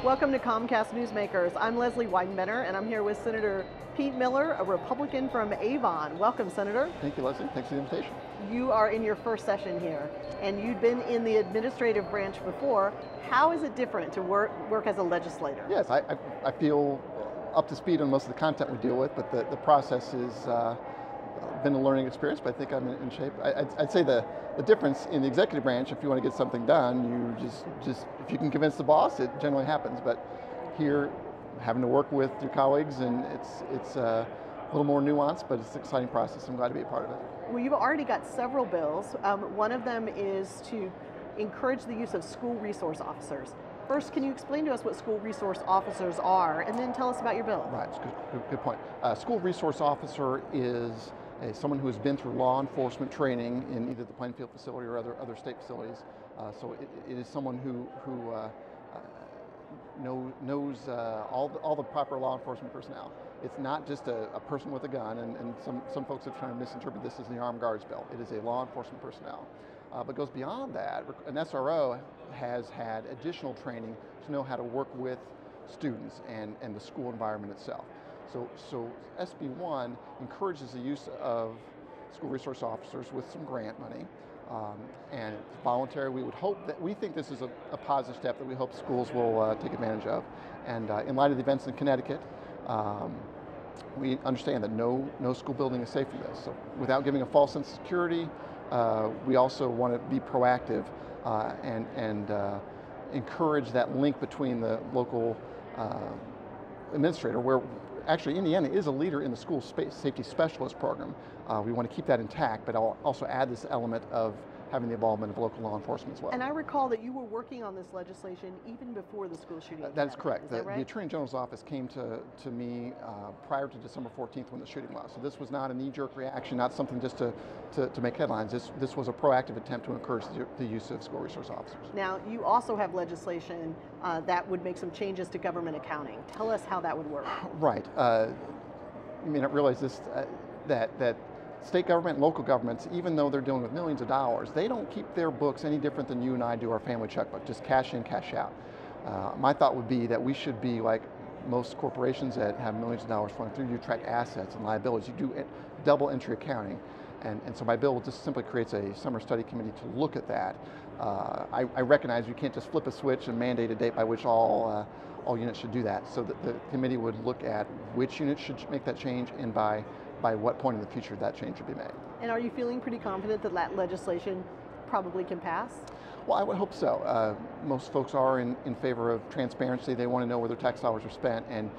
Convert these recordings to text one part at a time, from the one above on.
Welcome to Comcast Newsmakers. I'm Leslie Weidenbender, and I'm here with Senator Pete Miller, a Republican from Avon. Welcome, Senator. Thank you, Leslie. Thanks for the invitation. You are in your first session here, and you'd been in the administrative branch before. How is it different to work as a legislator? Yes, I feel up to speed on most of the content we deal with, but the process has been a learning experience, but I think I'm in shape. I'd say the difference in the executive branch, if you want to get something done, you just if you can convince the boss, it generally happens. But here, having to work with your colleagues, and it's a little more nuanced, but it's an exciting process. I'm glad to be a part of it. Well, you've already got several bills. One of them is to encourage the use of school resource officers. First, can you explain to us what school resource officers are, and then tell us about your bill? Right, good point. School resource officer is someone who has been through law enforcement training in either the Plainfield facility or other state facilities. So it is someone who knows all the proper law enforcement personnel. It's not just a person with a gun, and some folks have tried to misinterpret this as the armed guards bill. It is a law enforcement personnel. But goes beyond that. An SRO has had additional training to know how to work with students and the school environment itself. So SB1 encourages the use of school resource officers with some grant money, and it's voluntary. We think this is a positive step that we hope schools will take advantage of. And in light of the events in Connecticut, we understand that no school building is safe from this. So without giving a false sense of security, we also want to be proactive and encourage that link between the local administrator, where actually Indiana is a leader in the school safety specialist program. We want to keep that intact, but I'll also add this element of having the involvement of local law enforcement as well. And I recall that you were working on this legislation even before the school shooting. That is correct. Is that right? The Attorney General's office came to me prior to December 14th when the shooting was. So this was not a knee-jerk reaction, not something just to make headlines. This was a proactive attempt to encourage the use of school resource officers. Now, you also have legislation that would make some changes to government accounting. Tell us how that would work. Right. You may not realize this, that state government and local governments, even though they're dealing with millions of dollars, they don't keep their books any different than you and I do our family checkbook, just cash in, cash out. My thought would be that we should be like most corporations that have millions of dollars flowing through. You track assets and liabilities. You do double entry accounting. And so my bill just simply creates a summer study committee to look at that. I recognize you can't just flip a switch and mandate a date by which all units should do that. So the committee would look at which units should make that change and by what point in the future that change would be made. And are you feeling pretty confident that that legislation probably can pass? Well, I would hope so. Most folks are in favor of transparency. They want to know where their tax dollars are spent, and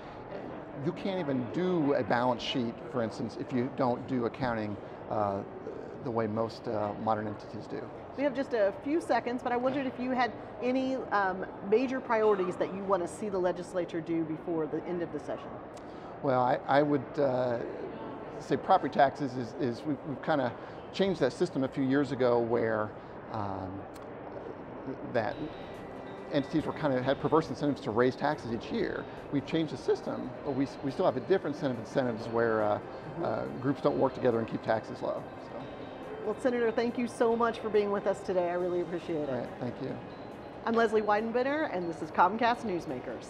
you can't even do a balance sheet, for instance, if you don't do accounting the way most modern entities do. We have just a few seconds, but I wondered if you had any major priorities that you want to see the legislature do before the end of the session. Well, I would say property taxes is we've kind of changed that system a few years ago where that entities had perverse incentives to raise taxes each year. We've changed the system, but we still have a different set of incentives where groups don't work together and keep taxes low. So. Well, Senator, thank you so much for being with us today. I really appreciate it. All right, thank you. I'm Leslie Weidenbender, and this is Comcast Newsmakers.